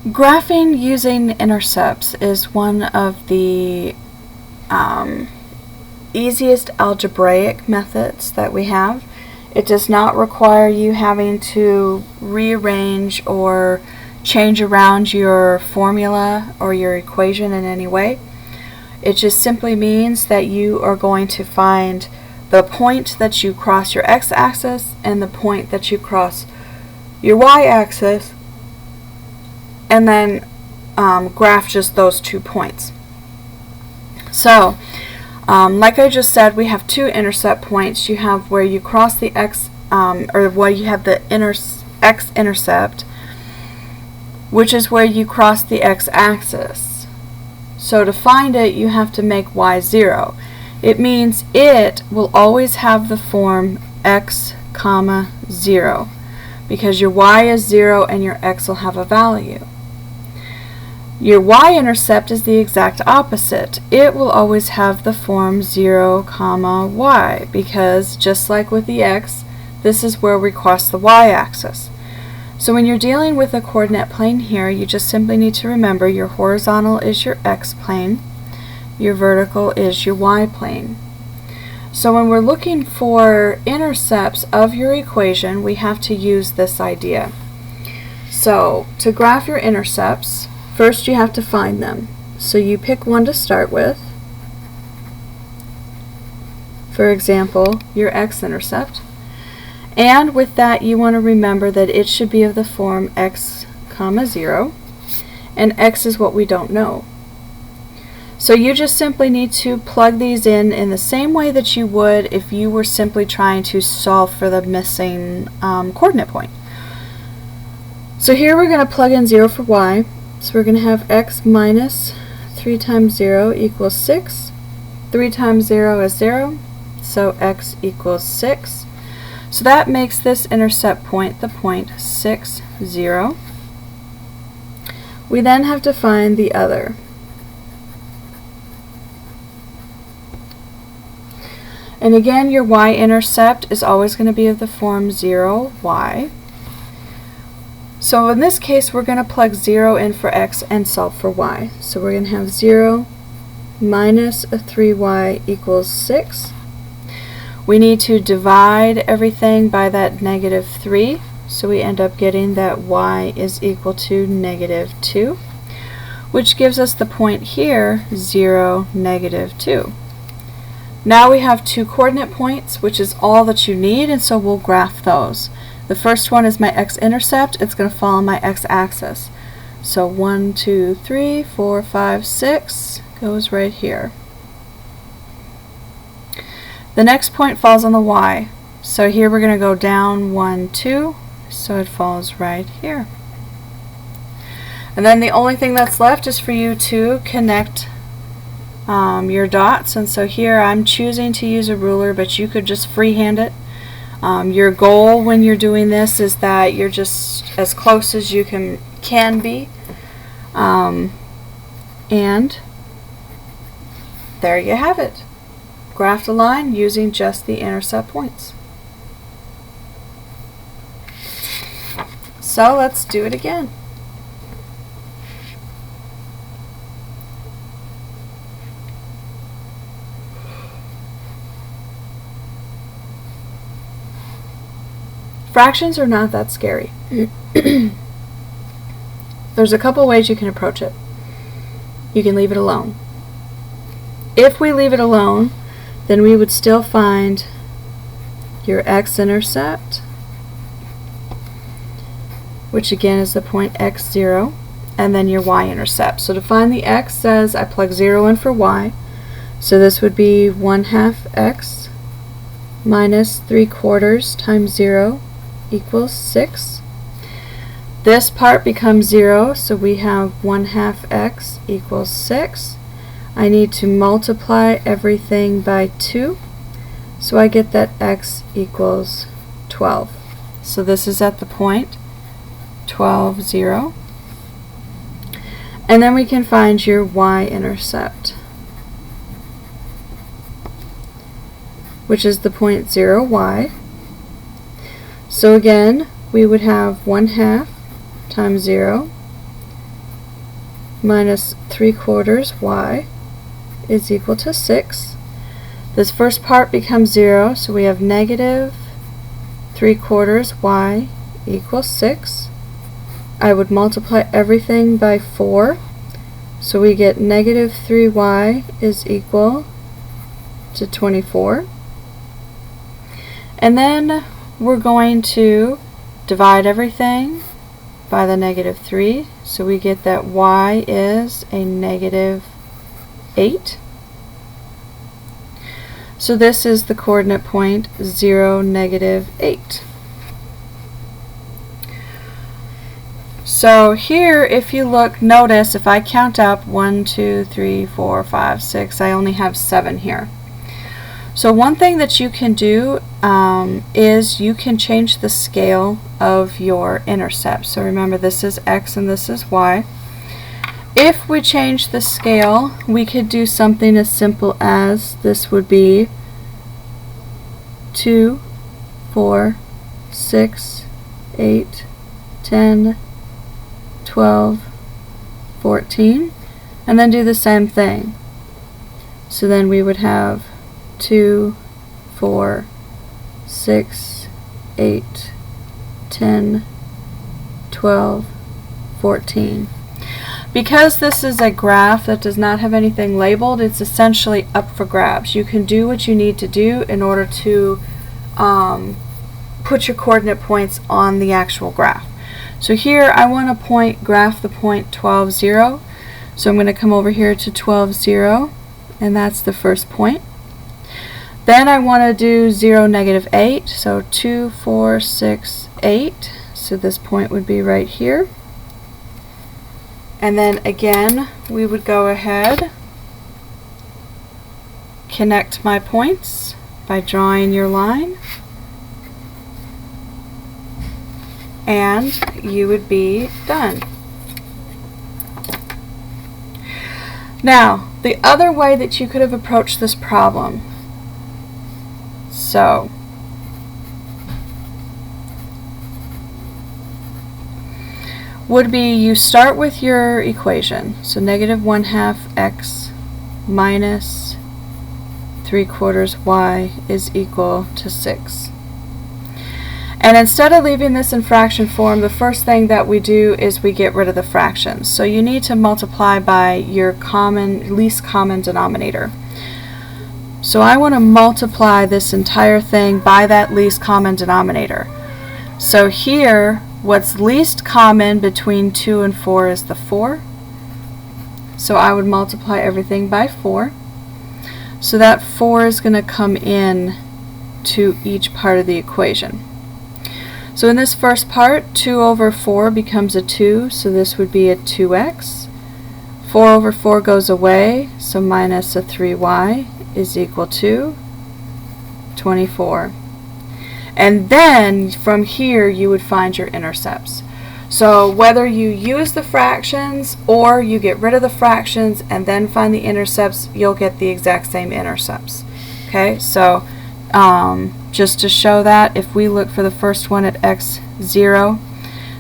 Graphing using intercepts is one of the easiest algebraic methods that we have. It does not require you having to rearrange or change around your formula or your equation in any way. It just simply means that you are going to find the point that you cross your x-axis and the point that you cross your y-axis, and then graph just those 2 points. So, like I just said, we have 2 intercept points. You have where you cross the x, or where you have the x-intercept, which is where you cross the x-axis. So to find it, you have to make y 0. It means it will always have the form x, 0, because your y is 0 and your x will have a value. Your y-intercept is the exact opposite. It will always have the form 0, y, because just like with the x, this is where we cross the y-axis. So when you're dealing with a coordinate plane here, you just simply need to remember your horizontal is your x-plane, your vertical is your y-plane. So when we're looking for intercepts of your equation, we have to use this idea. So to graph your intercepts, first you have to find them. So you pick one to start with. For example, your x-intercept. And with that, you want to remember that it should be of the form x, 0, and x is what we don't know. So you just simply need to plug these in the same way that you would if you were simply trying to solve for the missing coordinate point. So here we're going to plug in 0 for y. So we're going to have x minus 3 times 0 equals 6. 3 times 0 is 0, so x equals 6. So that makes this intercept point the point 6, 0. We then have to find the other. And again, your y-intercept is always going to be of the form 0, y. So in this case, we're going to plug 0 in for x and solve for y. So we're going to have 0 minus a 3y equals 6. We need to divide everything by that negative 3. So we end up getting that y is equal to negative 2, which gives us the point here, 0, negative 2. Now we have 2 coordinate points, which is all that you need, and so we'll graph those. The first one is my x-intercept. It's going to follow my x-axis. So 1, 2, 3, 4, 5, 6 goes right here. The next point falls on the y. So here we're going to go down 1, 2, so it falls right here. And then the only thing that's left is for you to connect your dots. And so here I'm choosing to use a ruler, but you could just freehand it. Your goal when you're doing this is that you're just as close as you can be. And there you have it. Graphed a line using just the intercept points. So let's do it again. Fractions are not that scary. There's a couple ways you can approach it. You can leave it alone. If we leave it alone, then we would still find your x-intercept, which again is the point x0, and then your y-intercept. So to find the x says I plug 0 in for y, so this would be 1/2 x minus 3/4 times 0 equals 6. This part becomes 0, so we have 1/2 x equals 6. I need to multiply everything by 2, so I get that x equals 12. So this is at the point 12, 0. And then we can find your y-intercept, which is the point 0, y. So again, we would have 1/2 times 0 minus 3/4 y is equal to 6. This first part becomes 0, so we have negative 3/4 y equals 6. I would multiply everything by 4, so we get negative 3y is equal to 24. And then we're going to divide everything by the negative 3, so we get that y is a negative 8. So this is the coordinate point 0, negative 8. So here, if you look, notice if I count up 1, 2, 3, 4, 5, 6, I only have 7 here. So one thing that you can do is you can change the scale of your intercept. So remember, this is x and this is y. If we change the scale, we could do something as simple as this would be 2, 4, 6, 8, 10, 12, 14, and then do the same thing. So then we would have 2, 4, 6, 8, 10, 12, 14. Because this is a graph that does not have anything labeled, it's essentially up for grabs. You can do what you need to do in order to put your coordinate points on the actual graph. So here I want to graph the point 12, 0. So I'm going to come over here to 12, 0, and that's the first point. Then I want to do 0, negative 8, so 2, 4, 6, 8. So this point would be right here. And then again, we would go ahead, connect my points by drawing your line, and you would be done. Now, the other way that you could have approached this problem, so would be you start with your equation, so negative 1/2 x minus 3/4 y is equal to 6. And instead of leaving this in fraction form, the first thing that we do is we get rid of the fractions. So you need to multiply by your least common denominator. So I want to multiply this entire thing by that least common denominator. So here, what's least common between 2 and 4 is the 4. So I would multiply everything by 4. So that 4 is going to come in to each part of the equation. So in this first part, 2 over 4 becomes a 2, so this would be a 2x. 4 over 4 goes away, so minus a 3y is equal to 24. And then from here you would find your intercepts. So whether you use the fractions or you get rid of the fractions and then find the intercepts, you'll get the exact same intercepts. Okay, so just to show that, if we look for the first one at x 0,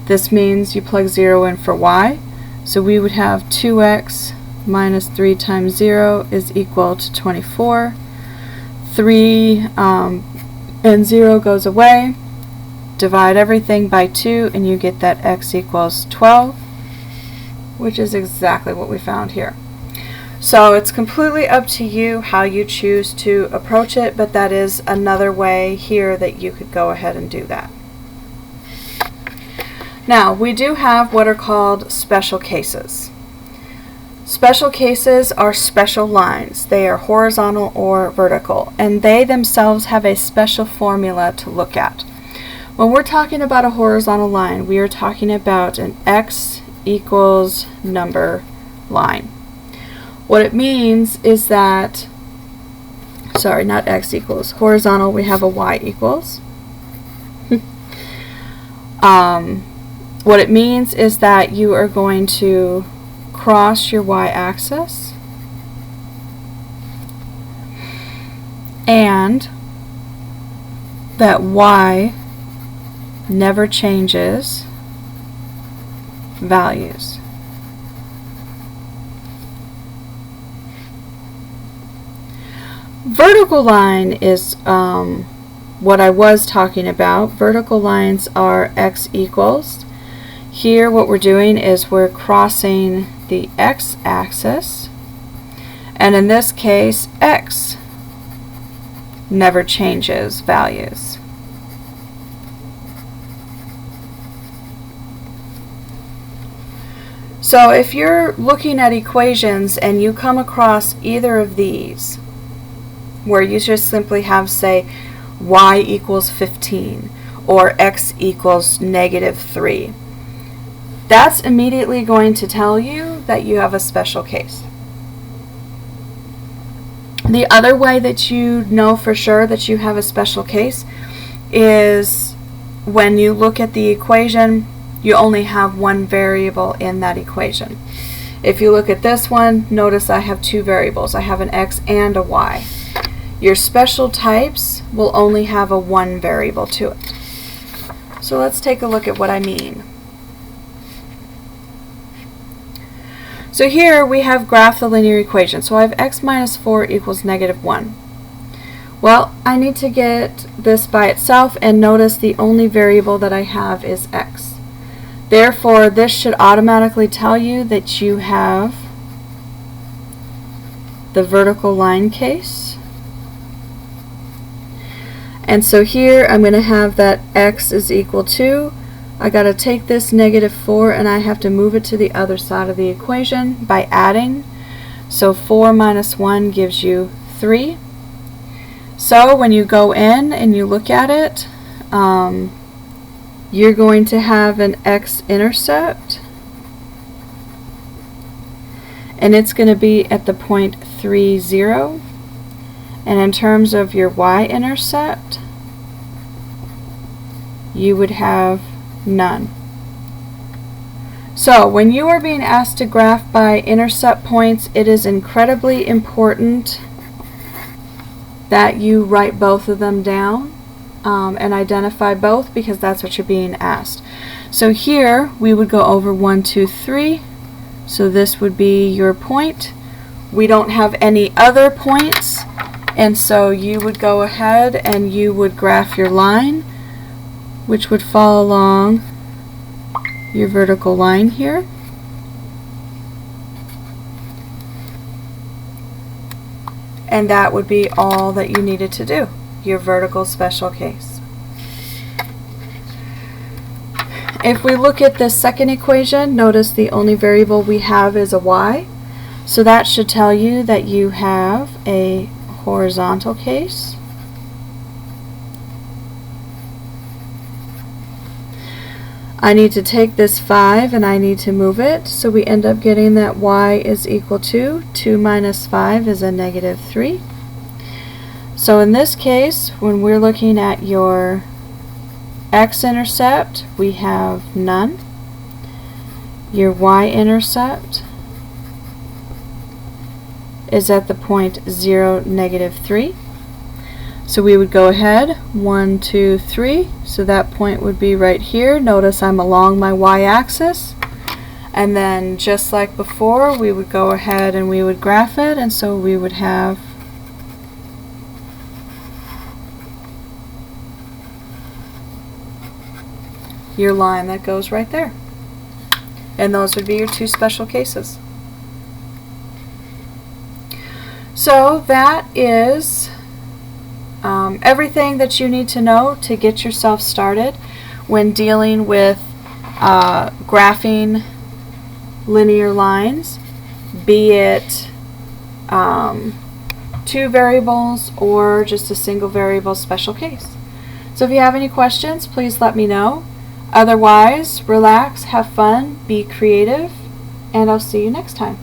this means you plug 0 in for y. So we would have 2x minus 3 times 0 is equal to 24. 3 and 0 goes away. Divide everything by 2 and you get that x equals 12, which is exactly what we found here. So it's completely up to you how you choose to approach it, but that is another way here that you could go ahead and do that. Now, we do have what are called special cases. Special cases are special lines. They are horizontal or vertical, and they themselves have a special formula to look at. When we're talking about a horizontal line, we are talking about an x equals number line. What it means is that, sorry, not x equals, horizontal, we have a y equals. What it means is that you are going to cross your y-axis and that y never changes values. Vertical line is what I was talking about. Vertical lines are x equals. Here what we're doing is we're crossing the x-axis, and in this case x never changes values. So if you're looking at equations and you come across either of these, where you just simply have, say, y equals 15 or x equals -3, that's immediately going to tell you that you have a special case. The other way that you know for sure that you have a special case is when you look at the equation, you only have one variable in that equation. If you look at this one, notice I have two variables. I have an x and a y. Your special types will only have a one variable to it. So let's take a look at what I mean. So here we have graph the linear equation. So I have x minus 4 equals -1. Well, I need to get this by itself, and notice the only variable that I have is x. Therefore, this should automatically tell you that you have the vertical line case. And so here I'm going to have that x is equal to, I got to take this -4 and I have to move it to the other side of the equation by adding. So 4 minus 1 gives you 3. So when you go in and you look at it, you're going to have an x-intercept, and it's going to be at the point 3, 0. And in terms of your y-intercept, you would have none. So when you are being asked to graph by intercept points, it is incredibly important that you write both of them down and identify both, because that's what you're being asked. So here we would go over 1, 2, 3. So this would be your point. We don't have any other points, and so you would go ahead and you would graph your line, which would fall along your vertical line here. And that would be all that you needed to do, your vertical special case. If we look at this second equation, notice the only variable we have is a y. So that should tell you that you have a horizontal case. I need to take this 5 and I need to move it, so we end up getting that y is equal to 2 minus 5 is a -3. So in this case, when we're looking at your x-intercept, we have none. Your y-intercept is at the point 0, -3. So we would go ahead, 1, 2, 3, so that point would be right here. Notice I'm along my y-axis, and then just like before, we would go ahead and we would graph it, and so we would have your line that goes right there. And those would be your two special cases. So that is everything that you need to know to get yourself started when dealing with graphing linear lines, be it two variables or just a single variable special case. So if you have any questions, please let me know. Otherwise, relax, have fun, be creative, and I'll see you next time.